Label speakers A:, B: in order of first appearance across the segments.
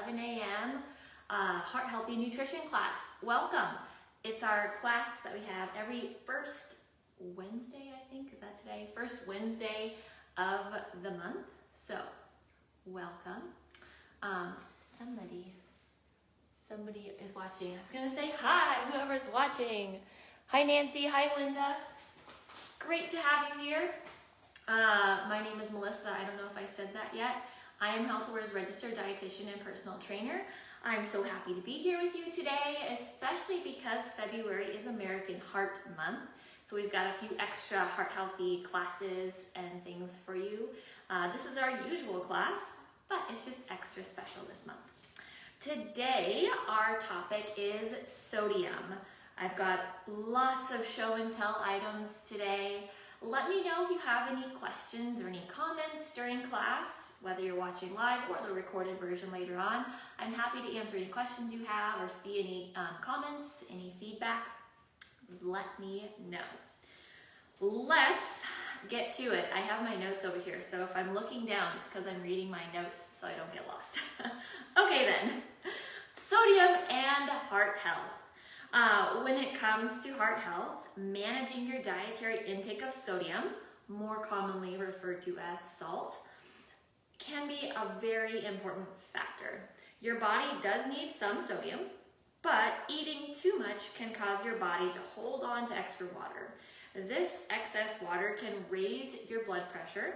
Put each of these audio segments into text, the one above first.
A: 11 a.m. Heart Healthy Nutrition class. Welcome. It's our class that we have every first Wednesday, I think. Is that today? First Wednesday of the month. So, welcome. Somebody is watching. I was going to say hi, whoever's watching. Hi, Nancy. Hi, Linda. Great to have you here. My name is Melissa. I don't know if I said that yet. I am HealthAware's registered dietitian and personal trainer. I'm so happy to be here with you today, especially because February is American Heart Month. So we've got a few extra heart healthy classes and things for you. This is our usual class, but it's just extra special this month. Today, our topic is sodium. I've got lots of show and tell items today. Let me know if you have any questions or any comments during class, whether you're watching live or the recorded version later on. I'm happy to answer any questions you have or see any comments, any feedback. Let me know. Let's get to it. I have my notes over here, so if I'm looking down, it's because I'm reading my notes so I don't get lost. Okay then, sodium and heart health. When it comes to heart health, managing your dietary intake of sodium, more commonly referred to as salt, can be a very important factor. Your body does need some sodium, but eating too much can cause your body to hold on to extra water. This excess water can raise your blood pressure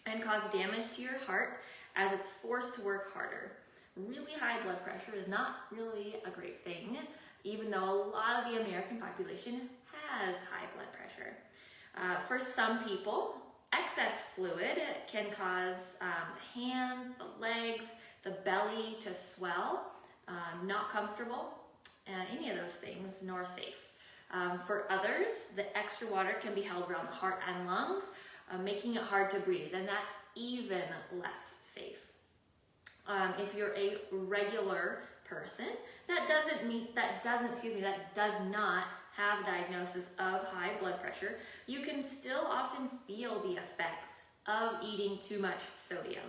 A: and cause damage to your heart as it's forced to work harder. Really high blood pressure is not really a great thing, even though a lot of the American population has high blood pressure. For some people, excess fluid can cause the hands, the legs, the belly to swell, not comfortable, any of those things, nor safe. For others, the extra water can be held around the heart and lungs, making it hard to breathe, and that's even less safe. If you're a regular person that does not have a diagnosis of high blood pressure, you can still often feel the effects of eating too much sodium.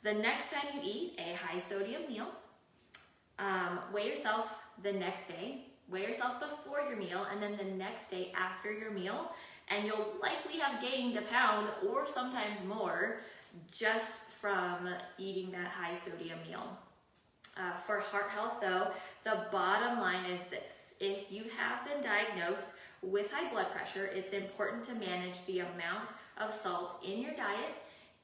A: The next time you eat a high sodium meal, weigh yourself the next day, weigh yourself before your meal, and then the next day after your meal, and you'll likely have gained a pound or sometimes more just from eating that high sodium meal. For heart health though, the bottom line is this: if you have been diagnosed with high blood pressure, it's important to manage the amount of salt in your diet,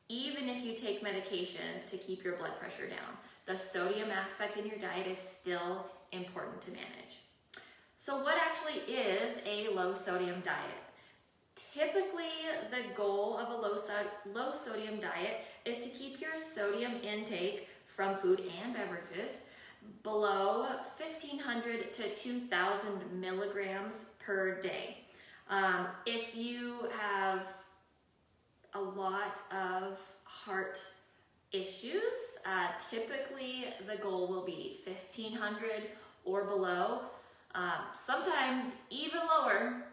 A: even if you take medication to keep your blood pressure down. The sodium aspect in your diet is still important to manage. So what actually is a low sodium diet? Typically, the goal of a low sodium diet is to keep your sodium intake from food and beverages below 1,500 to 2,000 milligrams per day. If you have a lot of heart issues, typically the goal will be 1,500 or below, sometimes even lower,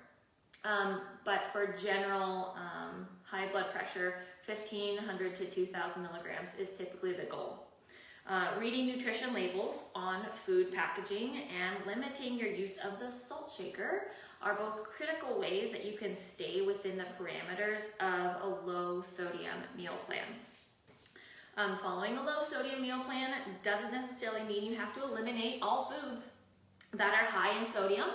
A: but for general high blood pressure, 1,500 to 2,000 milligrams is typically the goal. Reading nutrition labels on food packaging and limiting your use of the salt shaker are both critical ways that you can stay within the parameters of a low sodium meal plan. Following a low sodium meal plan doesn't necessarily mean you have to eliminate all foods that are high in sodium.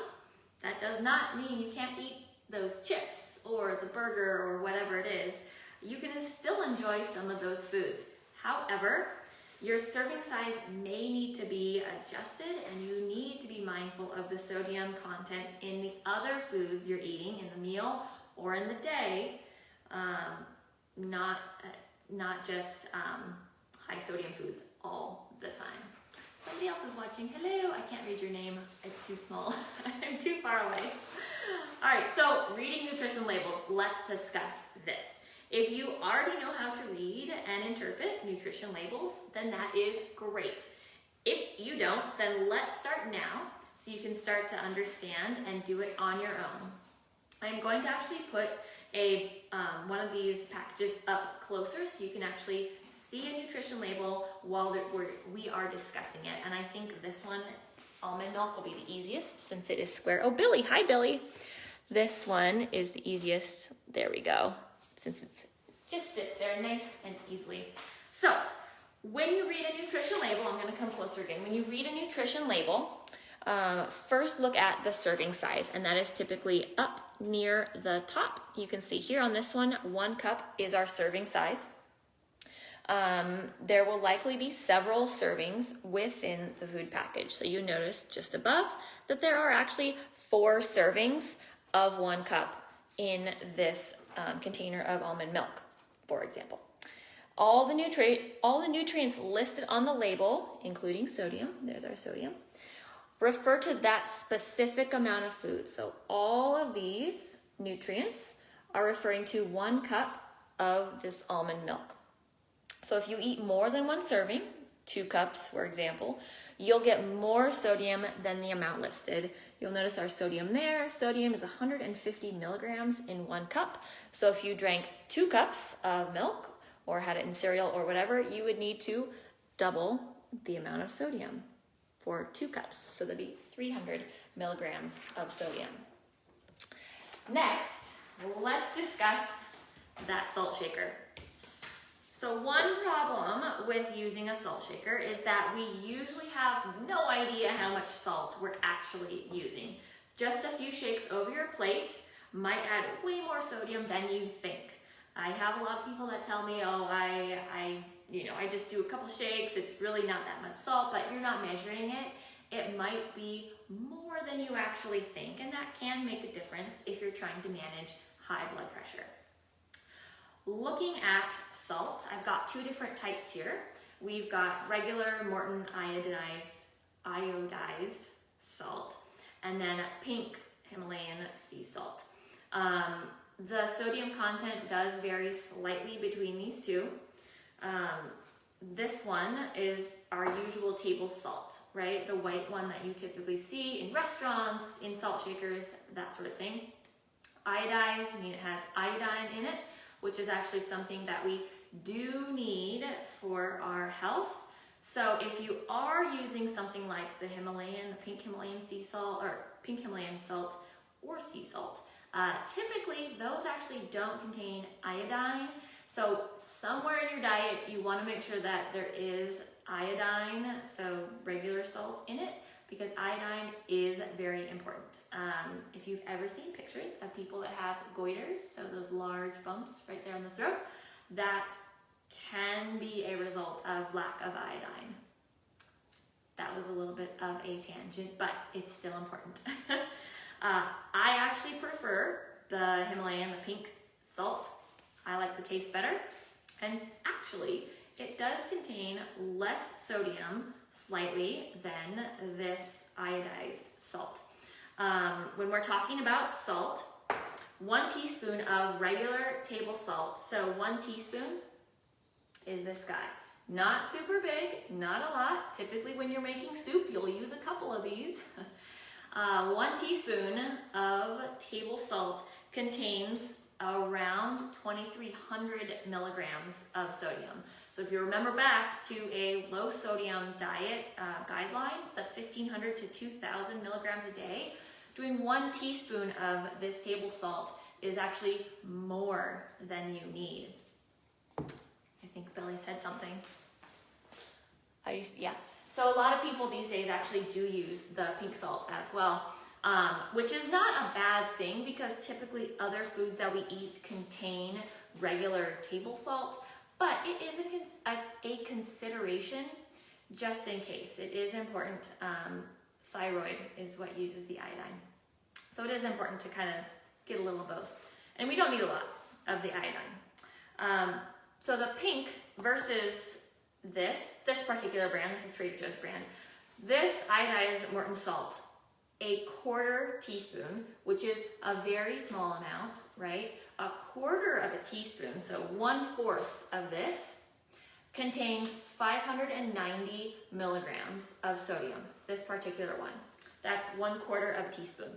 A: That does not mean you can't eat those chips or the burger or whatever it is. You can still enjoy some of those foods. However, your serving size may need to be adjusted, and you need to be mindful of the sodium content in the other foods you're eating in the meal or in the day, not just high sodium foods all the time. Somebody else is watching. Hello, I can't read your name. It's too small. I'm too far away. All right, so reading nutrition labels, let's discuss this. If you already know how to read and interpret nutrition labels, then that is great. If you don't, then let's start now so you can start to understand and do it on your own. I'm going to actually put one of these packages up closer so you can actually see a nutrition label while we are discussing it. And I think this one, almond milk, will be the easiest since it is square. Oh, Billy, hi Billy. This one is the easiest. There we go. Since it just sits there nice and easily. So when you read a nutrition label, I'm gonna come closer again. When you read a nutrition label, first look at the serving size, and that is typically up near the top. You can see here on this one, 1 cup is our serving size. There will likely be several servings within the food package. So you notice just above that there are actually 4 servings of 1 cup in this container of almond milk, for example. All the nutrients listed on the label, including sodium, there's our sodium, refer to that specific amount of food. So all of these nutrients are referring to 1 cup of this almond milk. So if you eat more than 1 serving, 2 cups, for example, you'll get more sodium than the amount listed. You'll notice our sodium there. Sodium is 150 milligrams in 1 cup. So if you drank 2 cups of milk or had it in cereal or whatever, you would need to double the amount of sodium for 2 cups. So that'd be 300 milligrams of sodium. Next, let's discuss that salt shaker. So one problem with using a salt shaker is that we usually have no idea how much salt we're actually using. Just a few shakes over your plate might add way more sodium than you think. I have a lot of people that tell me, oh, I just do a couple shakes, it's really not that much salt, but you're not measuring it. It might be more than you actually think, and that can make a difference if you're trying to manage high blood pressure. Looking at salt, I've got 2 different types here. We've got regular Morton iodized salt, and then pink Himalayan sea salt. The sodium content does vary slightly between these 2. This one is our usual table salt, right? The white one that you typically see in restaurants, in salt shakers, that sort of thing. Iodized, I mean it has iodine in it, which is actually something that we do need for our health. So if you are using something like the pink Himalayan sea salt, or pink Himalayan salt, or sea salt, typically those actually don't contain iodine. So somewhere in your diet, you want to make sure that there is iodine, so regular salt in it, because iodine is very important. If you've ever seen pictures of people that have goiters, so those large bumps right there on the throat, that can be a result of lack of iodine. That was a little bit of a tangent, but it's still important. I actually prefer the Himalayan, the pink salt. I like the taste better. And actually, it does contain less sodium slightly than this iodized salt. When we're talking about salt, 1 teaspoon of regular table salt, so 1 teaspoon is this guy. Not super big, not a lot. Typically when you're making soup, you'll use a couple of these. 1 teaspoon of table salt contains around 2,300 milligrams of sodium. So if you remember back to a low sodium diet guideline, the 1,500 to 2,000 milligrams a day, doing 1 teaspoon of this table salt is actually more than you need. I think Billy said something. So a lot of people these days actually do use the pink salt as well, which is not a bad thing because typically other foods that we eat contain regular table salt, but it is a consideration just in case. It is important. Thyroid is what uses the iodine. So it is important to kind of get a little of both. And we don't need a lot of the iodine. So the pink versus this particular brand, this is Trader Joe's brand, this iodized Morton salt, 1/4 teaspoon, which is a very small amount, right? 1/4 of a teaspoon, so 1/4 of this, contains 590 milligrams of sodium, this particular one. That's 1/4 of a teaspoon.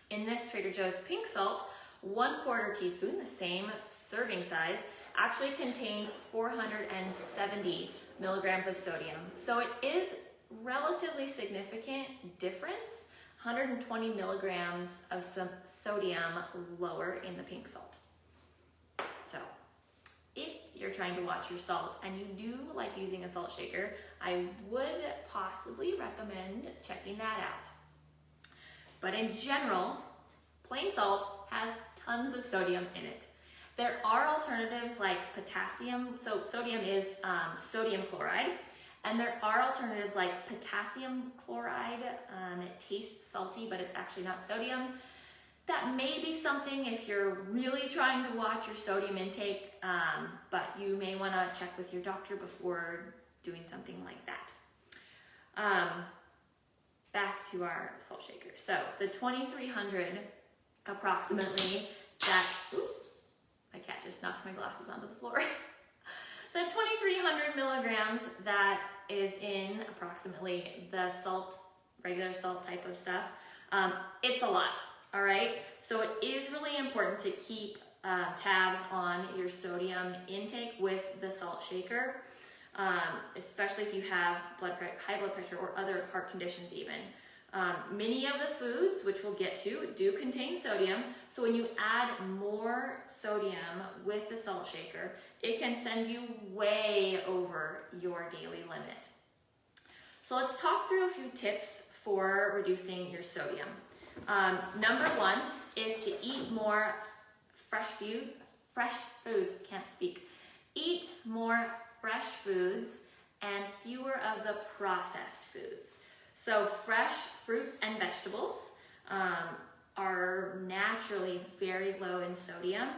A: In this Trader Joe's pink salt, 1/4 teaspoon, the same serving size, actually contains 470 milligrams of sodium. So it is relatively significant difference, 120 milligrams of some sodium lower in the pink salt. So if you're trying to watch your salt and you do like using a salt shaker, I would possibly recommend checking that out. But in general, plain salt has tons of sodium in it. There are alternatives like potassium, so sodium is sodium chloride, and there are alternatives like potassium chloride. It tastes salty, but it's actually not sodium. That may be something if you're really trying to watch your sodium intake, but you may want to check with your doctor before doing something like that. Back to our salt shaker. So the 2300 approximately, oops, my cat just knocked my glasses onto the floor. The 2300 milligrams that is in approximately the salt, regular salt type of stuff, it's a lot, all right? So it is really important to keep tabs on your sodium intake with the salt shaker, especially if you have high blood pressure or other heart conditions even. Many of the foods, which we'll get to, do contain sodium. So when you add more sodium with the salt shaker, it can send you way over your daily limit. So let's talk through a few tips for reducing your sodium. Number one is to eat more fresh foods, can't speak. Eat more fresh foods and fewer of the processed foods. So fresh fruits and vegetables are naturally very low in sodium,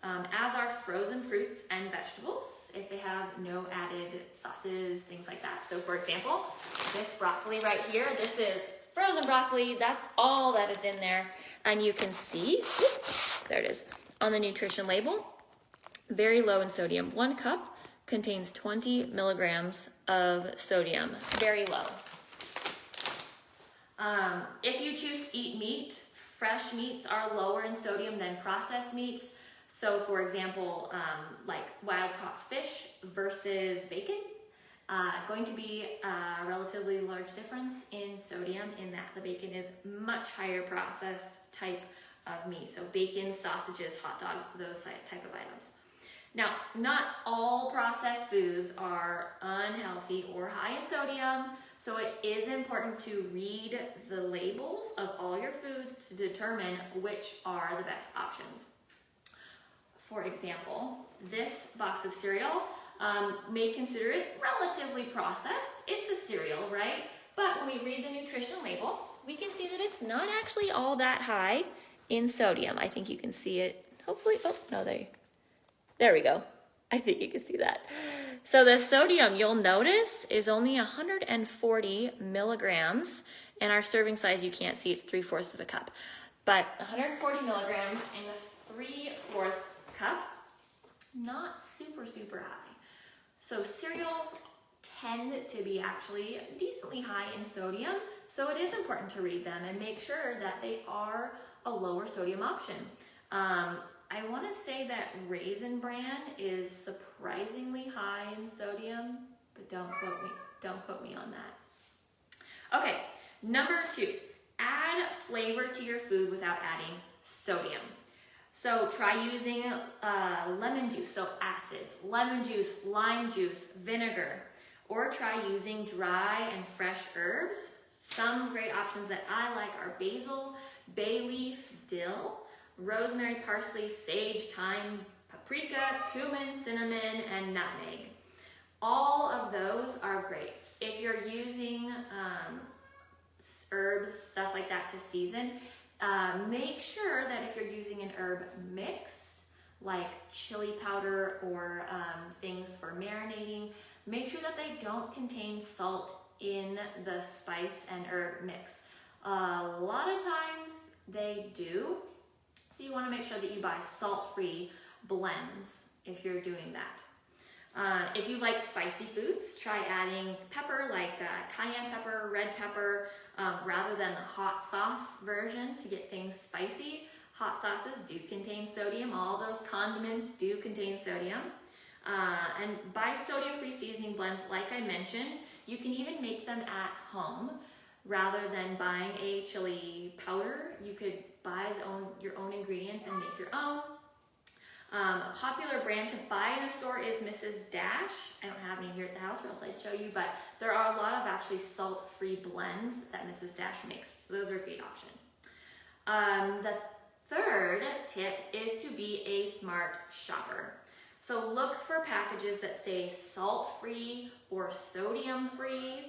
A: as are frozen fruits and vegetables if they have no added sauces, things like that. So for example, this broccoli right here, this is frozen broccoli. That's all that is in there. And you can see, there it is, on the nutrition label, very low in sodium. 1 cup contains 20 milligrams of sodium, very low. If you choose to eat meat, fresh meats are lower in sodium than processed meats. So for example, like wild-caught fish versus bacon, going to be a relatively large difference in sodium in that the bacon is much higher processed type of meat. So bacon, sausages, hot dogs, those type of items. Now, not all processed foods are unhealthy or high in sodium, so it is important to read the labels of all your foods to determine which are the best options. For example, this box of cereal may consider it relatively processed. It's a cereal, right? But when we read the nutrition label, we can see that it's not actually all that high in sodium. I think you can see it, hopefully. Oh, no, there we go. I think you can see that. So the sodium, you'll notice, is only 140 milligrams. And our serving size, you can't see, it's 3/4 of a cup. But 140 milligrams in a 3/4 cup, not super, super high. So cereals tend to be actually decently high in sodium. So it is important to read them and make sure that they are a lower sodium option. I want to say that Raisin Bran is surprisingly high in sodium, but don't quote me on that. Okay, number 2, add flavor to your food without adding sodium. So try using lemon juice, so acids, lemon juice, lime juice, vinegar, or try using dry and fresh herbs. Some great options that I like are basil, bay leaf, dill, rosemary, parsley, sage, thyme, paprika, cumin, cinnamon, and nutmeg. All of those are great. If you're using herbs, stuff like that to season, make sure that if you're using an herb mix, like chili powder or things for marinating, make sure that they don't contain salt in the spice and herb mix. A lot of times they do. So you want to make sure that you buy salt-free blends if you're doing that. If you like spicy foods, try adding pepper like cayenne pepper, red pepper, rather than the hot sauce version to get things spicy. Hot sauces do contain sodium. All those condiments do contain sodium. And buy sodium-free seasoning blends, like I mentioned. You can even make them at home. Rather than buying a chili powder, you could buy your own ingredients and make your own. A popular brand to buy in a store is Mrs. Dash. I don't have any here at the house, or else I'd show you, but there are a lot of actually salt-free blends that Mrs. Dash makes, so those are a great option. The third tip is to be a smart shopper. So look for packages that say salt-free or sodium-free.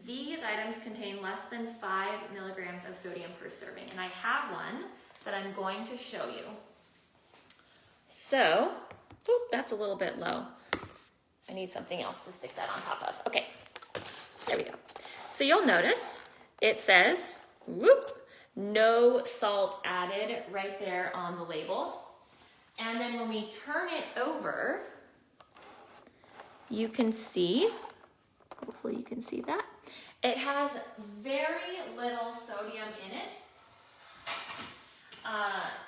A: These items contain less than 5 milligrams of sodium per serving, and I have one that I'm going to show you. So, that's a little bit low. I need something else to stick that on top of. Okay, there we go. So you'll notice it says, no salt added right there on the label. And then when we turn it over, you can see, hopefully you can see that, it has very little sodium in it.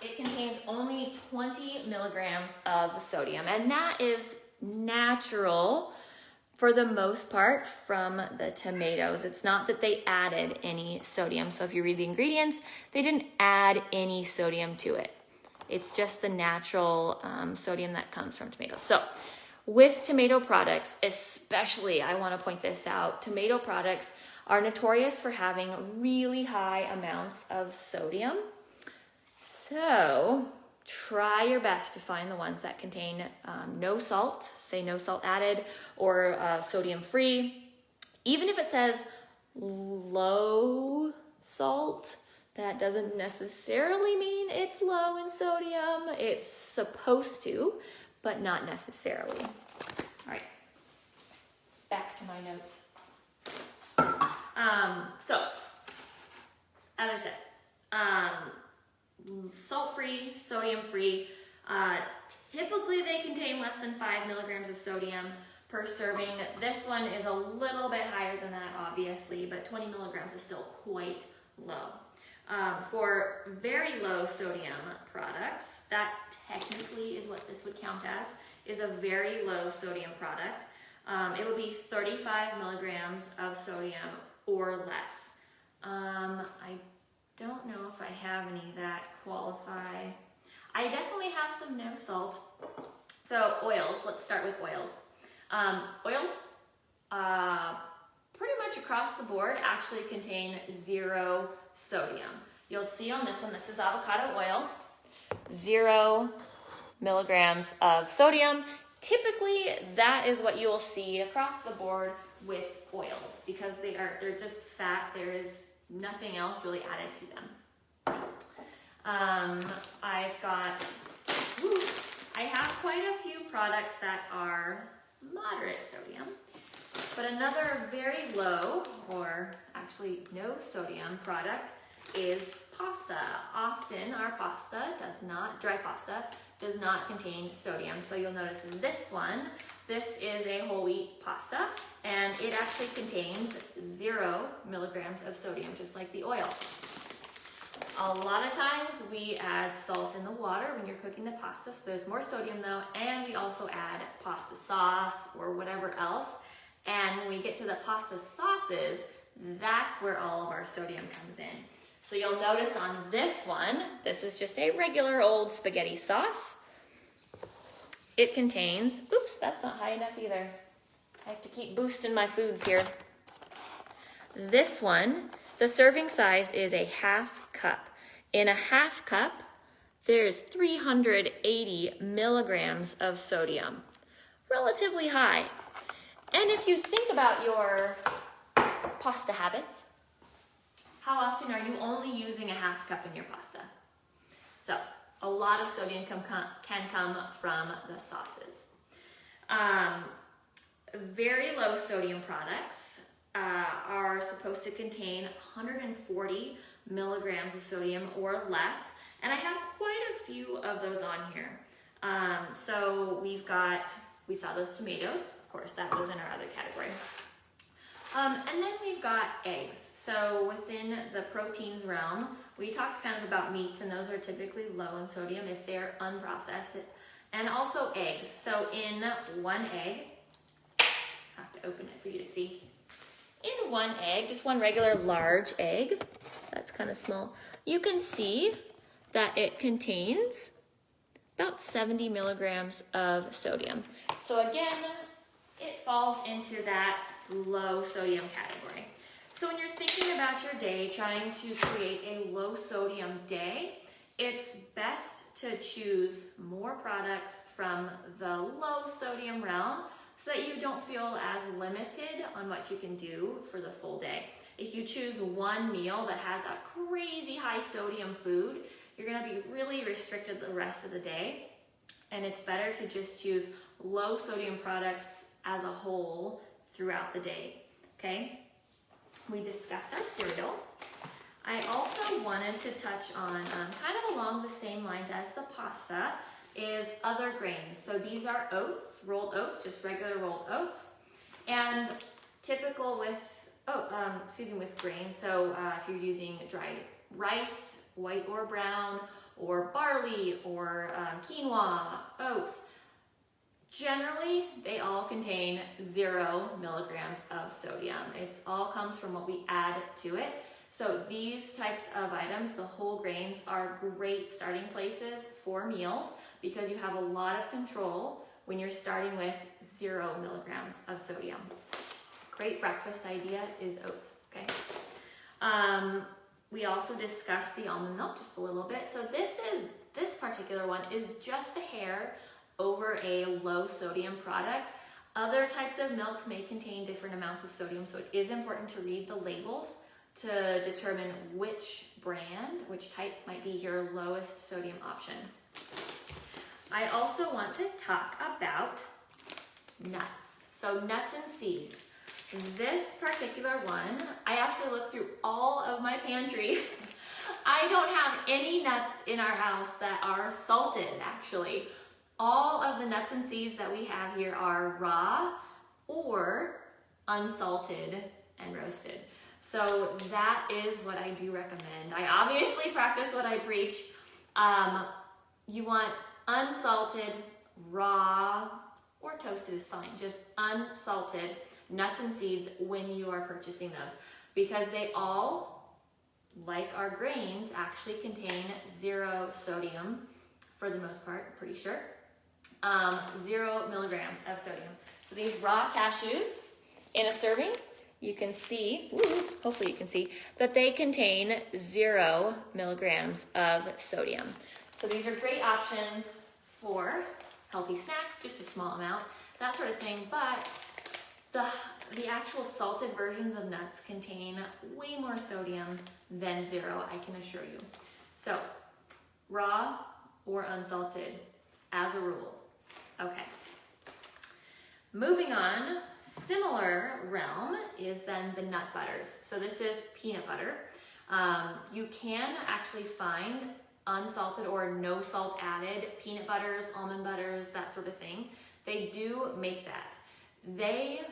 A: It contains only 20 milligrams of sodium, and that is natural for the most part from the tomatoes. It's not that they added any sodium. So if you read the ingredients, they didn't add any sodium to it. It's just the natural sodium that comes from tomatoes. So with tomato products, especially, I want to point this out, tomato products are notorious for having really high amounts of sodium. So try your best to find the ones that contain no salt, say no salt added, or sodium free. Even if it says low salt, that doesn't necessarily mean it's low in sodium. It's supposed to, but not necessarily. All right, back to my notes. So, as I said, salt-free, sodium-free. Typically they contain less than 5 milligrams of sodium per serving. This one is a little bit higher than that, obviously, but 20 milligrams is still quite low. For very low sodium products, that technically is what this would count as, is a very low sodium product. It would be 35 milligrams of sodium or less. I don't know if I have any that qualify. I definitely have some no salt. So oils, let's start with oils. Oils, pretty much across the board, actually contain 0 sodium. You'll see on this one, this is avocado oil, 0 milligrams of sodium. Typically, that is what you will see across the board with oils because they're just fat. There is nothing else really added to them. I have quite a few products that are moderate sodium, but another very low, or actually no sodium product is pasta. Often our pasta dry pasta does not contain sodium. So you'll notice in this one, this is a whole wheat pasta, and it actually contains 0 milligrams of sodium, just like the oil. A lot of times we add salt in the water when you're cooking the pasta, so there's more sodium though, and we also add pasta sauce or whatever else. And when we get to the pasta sauces, that's where all of our sodium comes in. So you'll notice on this one, this is just a regular old spaghetti sauce. It contains, oops, that's not high enough either. I have to keep boosting my foods here. This one, the serving size is a half cup. In a half cup, there's 380 milligrams of sodium. Relatively high. And if you think about your pasta habits, how often are you only using a half cup in your pasta? So a lot of sodium can come from the sauces. Very low sodium products are supposed to contain 140 milligrams of sodium or less, and I have quite a few of those on here. So we saw those tomatoes, of course, that was in our other category. And then we've got eggs. So within the proteins realm, we talked kind of about meats, and those are typically low in sodium if they're unprocessed. and also eggs. So in one egg, I have to open it for you to see. In one egg, just one regular large egg, that's kind of small, you can see that it contains about 70 milligrams of sodium. So again, it falls into that low sodium category. So when you're thinking about your day, trying to create a low sodium day, it's best to choose more products from the low sodium realm so that you don't feel as limited on what you can do for the full day. If you choose one meal that has a crazy high sodium food, you're gonna be really restricted the rest of the day. And it's better to just choose low sodium products as a whole throughout the day, okay? We discussed our cereal. I also wanted to touch on, kind of along the same lines as the pasta, is other grains. So these are oats, rolled oats, just regular rolled oats. And typical with, with grains. So if you're using dried rice, white or brown, or barley, or quinoa, oats, generally they all contain 0 milligrams of sodium. It all comes from what we add to it. So these types of items, the whole grains, are great starting places for meals because you have a lot of control when you're starting with 0 milligrams of sodium. Great breakfast idea is oats, okay? We also discussed the almond milk just a little bit. So this particular one is just a hair over a low sodium product. Other types of milks may contain different amounts of sodium, so it is important to read the labels to determine which brand, which type might be your lowest sodium option. I also want to talk about nuts. So nuts and seeds. This particular one, I actually looked through all of my pantry. I don't have any nuts in our house that are salted, actually. All of the nuts and seeds that we have here are raw or unsalted and roasted. So that is what I do recommend. I obviously practice what I preach. You want unsalted, raw, or toasted is fine. Just unsalted nuts and seeds when you are purchasing those, because they all, like our grains, actually contain 0 sodium for the most part, pretty sure. 0 milligrams of sodium. So these raw cashews in a serving, you can see, hopefully you can see, that they contain 0 milligrams of sodium. So these are great options for healthy snacks, just a small amount, that sort of thing, but the actual salted versions of nuts contain way more sodium than 0, I can assure you. So raw or unsalted as a rule. Okay. Moving on, similar realm is then the nut butters. So this is peanut butter. You can actually find unsalted or no salt added peanut butters, almond butters, that sort of thing. They do make that. They,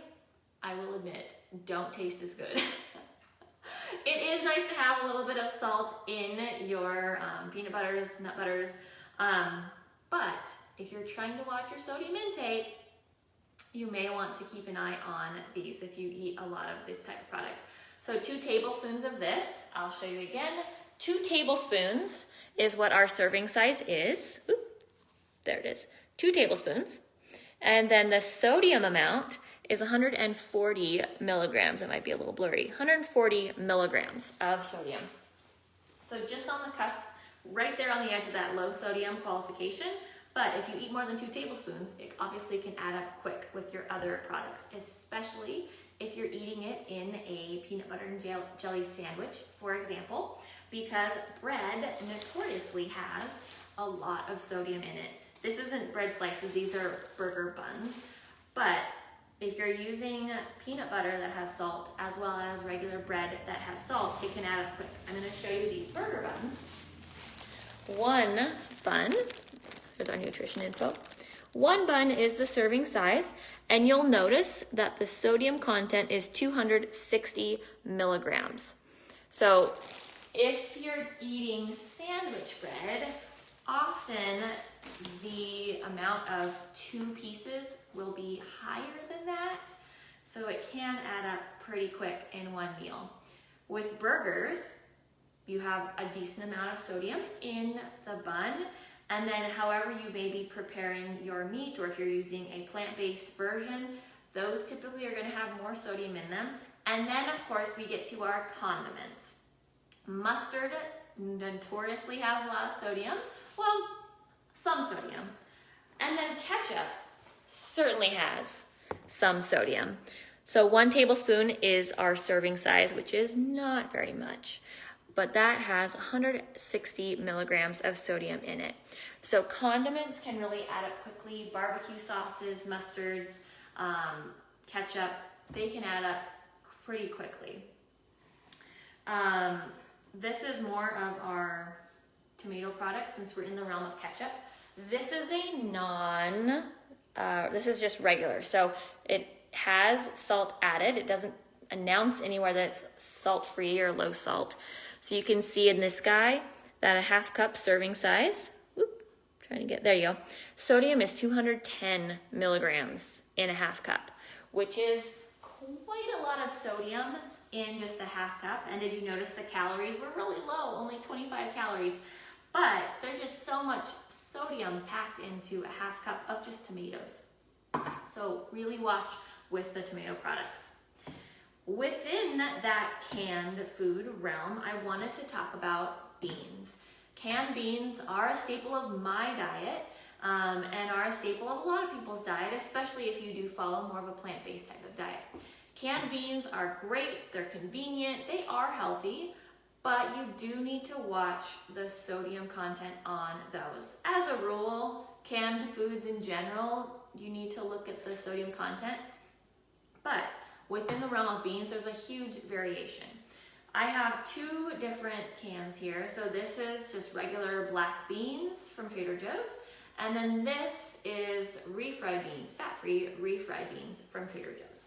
A: I will admit, don't taste as good. It is nice to have a little bit of salt in your peanut butters, nut butters, but if you're trying to watch your sodium intake, you may want to keep an eye on these if you eat a lot of this type of product. So 2 tablespoons of this, I'll show you again. 2 tablespoons is what our serving size is. Oop, there it is, 2 tablespoons. And then the sodium amount is 140 milligrams. It might be a little blurry. 140 milligrams of sodium. So just on the cusp, right there on the edge of that low sodium qualification. But if you eat more than 2 tablespoons, it obviously can add up quick with your other products, especially if you're eating it in a peanut butter and jelly sandwich, for example, because bread notoriously has a lot of sodium in it. This isn't bread slices, these are burger buns. But if you're using peanut butter that has salt, as well as regular bread that has salt, it can add up quick. I'm gonna show you these burger buns. One bun, there's our nutrition info. One bun is the serving size, and you'll notice that the sodium content is 260 milligrams. So if you're eating sandwich bread, often the amount of 2 pieces will be higher than that, so it can add up pretty quick in one meal. With burgers, you have a decent amount of sodium in the bun, and then however you may be preparing your meat, or if you're using a plant-based version, those typically are going to have more sodium in them. And then of course we get to our condiments. Mustard notoriously has a lot of sodium, well, some sodium. And then ketchup certainly has some sodium. So 1 tablespoon is our serving size, which is not very much, but that has 160 milligrams of sodium in it. So condiments can really add up quickly. Barbecue sauces, mustards, ketchup, they can add up pretty quickly. This is more of our tomato product since we're in the realm of ketchup. This is this is just regular. So it has salt added. It doesn't announce anywhere that it's salt-free or low salt. So you can see in this guy that a 1/2 cup serving size, there you go. Sodium is 210 milligrams in a 1/2 cup, which is quite a lot of sodium in just a 1/2 cup. And did you notice the calories were really low, only 25 calories, but there's just so much sodium packed into a 1/2 cup of just tomatoes. So really watch with the tomato products. Within that canned food realm, I wanted to talk about beans. Canned beans are a staple of my diet and are a staple of a lot of people's diet, especially if you do follow more of a plant-based type of diet. Canned beans are great, they're convenient, they are healthy, but you do need to watch the sodium content on those. As a rule, canned foods in general, you need to look at the sodium content, but within the realm of beans, there's a huge variation. I have 2 different cans here. So this is just regular black beans from Trader Joe's. And then this is refried beans, fat-free refried beans from Trader Joe's.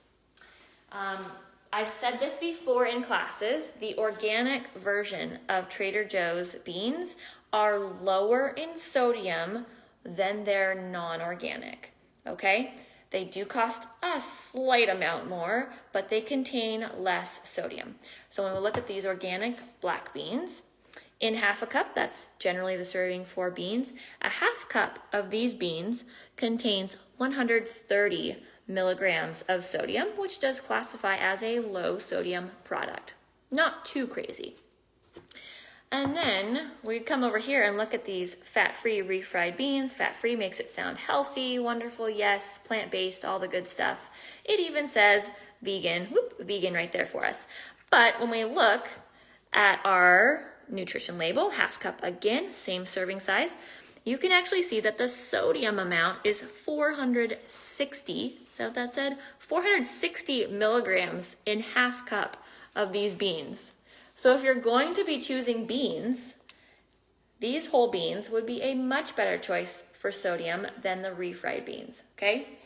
A: I've said this before in classes, the organic version of Trader Joe's beans are lower in sodium than their non-organic, okay? They do cost a slight amount more, but they contain less sodium. So when we look at these organic black beans, in 1/2 cup, that's generally the serving for beans, a 1/2 cup of these beans contains 130 milligrams of sodium, which does classify as a low sodium product. Not too crazy. And then we'd come over here and look at these fat-free refried beans. Fat-free makes it sound healthy, wonderful, yes, plant-based, all the good stuff. It even says vegan, vegan right there for us. But when we look at our nutrition label, 1/2 cup again, same serving size, you can actually see that the sodium amount is 460, is that what that said? 460 milligrams in 1/2 cup of these beans. So if you're going to be choosing beans, these whole beans would be a much better choice for sodium than the refried beans, okay?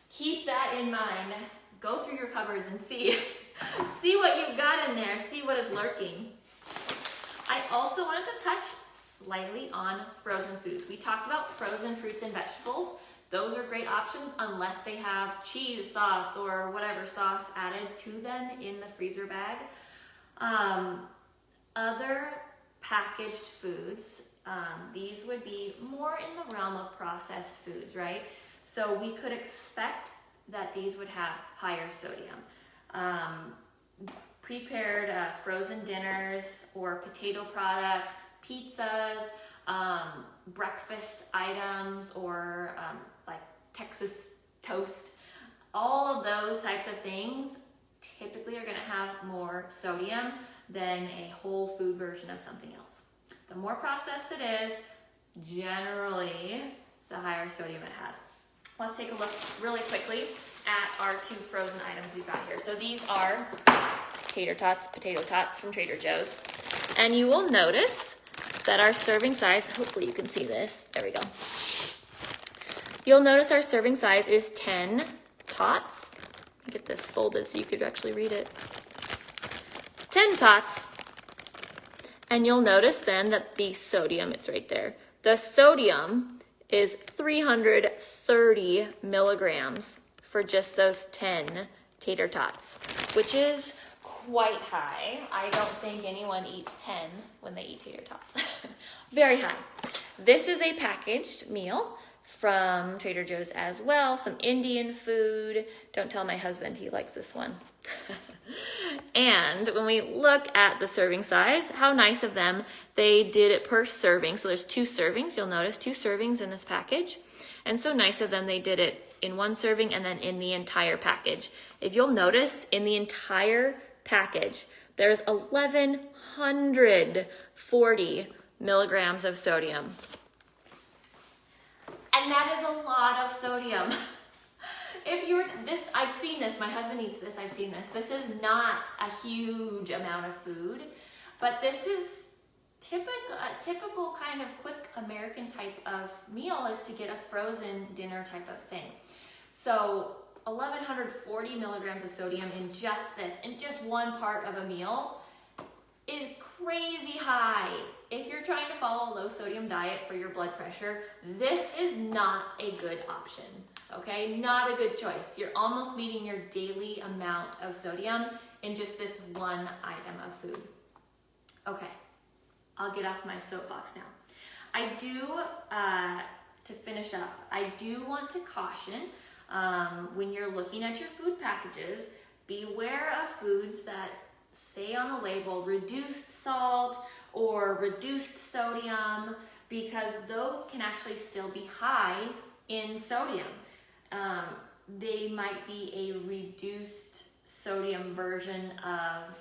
A: Keep that in mind. Go through your cupboards and see what you've got in there, see what is lurking. I also wanted to touch slightly on frozen foods. We talked about frozen fruits and vegetables. Those are great options unless they have cheese sauce or whatever sauce added to them in the freezer bag. Other packaged foods, these would be more in the realm of processed foods, right? So we could expect that these would have higher sodium. Prepared frozen dinners or potato products, pizzas, breakfast items, or like Texas toast, all of those types of things typically are going to have more sodium than a whole food version of something else. The more processed it is, generally, the higher sodium it has. Let's take a look really quickly at our 2 frozen items we've got here. So these are potato tots from Trader Joe's. And you will notice that our serving size, hopefully you can see this, there we go. You'll notice our serving size is 10 tots. Get this folded so you could actually read it. 10 tots. And you'll notice then that the sodium, it's right there, The sodium is 330 milligrams for just those 10 tater tots, which is quite high. I don't think anyone eats 10 when they eat tater tots. Very high. This is a packaged meal from Trader Joe's as well. Some Indian food. Don't tell my husband, he likes this one. And when we look at the serving size, how nice of them. They did it per serving. So there's 2 servings. You'll notice 2 servings in this package. And so nice of them, they did it in 1 serving and then in the entire package. If you'll notice, in the entire package, there's 1,140 milligrams of sodium. And that is a lot of sodium. If you're I've seen this, my husband eats this, I've seen this. This is not a huge amount of food, but this is a typical kind of quick American type of meal is to get a frozen dinner type of thing. So 1,140 milligrams of sodium in just this, in just one part of a meal, is crazy high. If you're trying to follow a low sodium diet for your blood pressure, this is not a good option, okay? Not a good choice. You're almost meeting your daily amount of sodium in just this one item of food. Okay, I'll get off my soapbox now. I do, to finish up, I do want to caution, when you're looking at your food packages, beware of foods that say on the label reduced salt or reduced sodium, because those can actually still be high in sodium. They might be a reduced sodium version of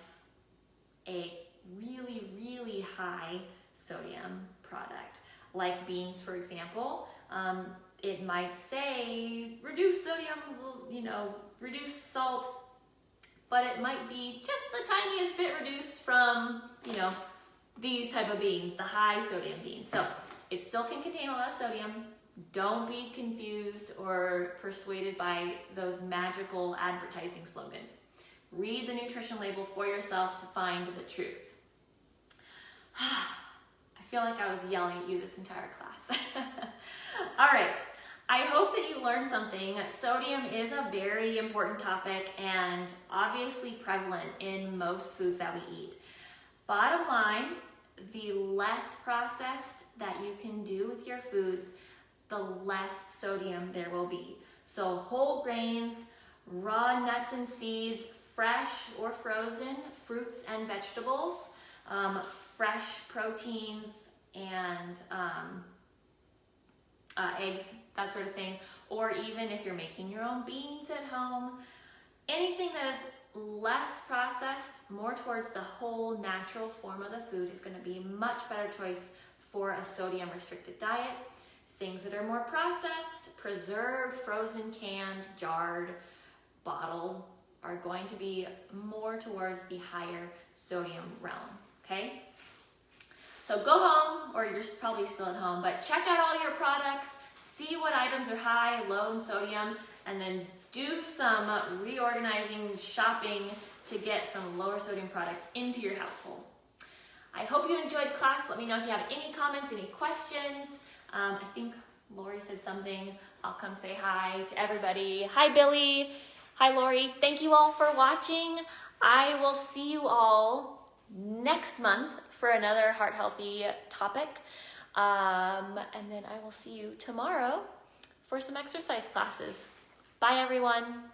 A: a really, really high sodium product, like beans, for example. It might say reduced sodium, reduced salt, but it might be just the tiniest bit reduced from, these type of beans, the high sodium beans. So it still can contain a lot of sodium. Don't be confused or persuaded by those magical advertising slogans. Read the nutrition label for yourself to find the truth. I feel like I was yelling at you this entire class. All right. I hope that you learned something. Sodium is a very important topic and obviously prevalent in most foods that we eat. Bottom line, the less processed that you can do with your foods, the less sodium there will be. So whole grains, raw nuts and seeds, fresh or frozen fruits and vegetables, fresh proteins and eggs, that sort of thing, or even if you're making your own beans at home, anything that is less processed, more towards the whole natural form of the food is going to be a much better choice for a sodium restricted diet. Things that are more processed, preserved, frozen, canned, jarred, bottled are going to be more towards the higher sodium realm, okay? So go home, or you're probably still at home, but check out all your products, see what items are high, low in sodium, and then do some reorganizing, shopping to get some lower sodium products into your household. I hope you enjoyed class. Let me know if you have any comments, any questions. I think Lori said something. I'll come say hi to everybody. Hi, Billy. Hi, Lori. Thank you all for watching. I will see you all next month for another heart healthy topic. And then I will see you tomorrow for some exercise classes. Bye, everyone.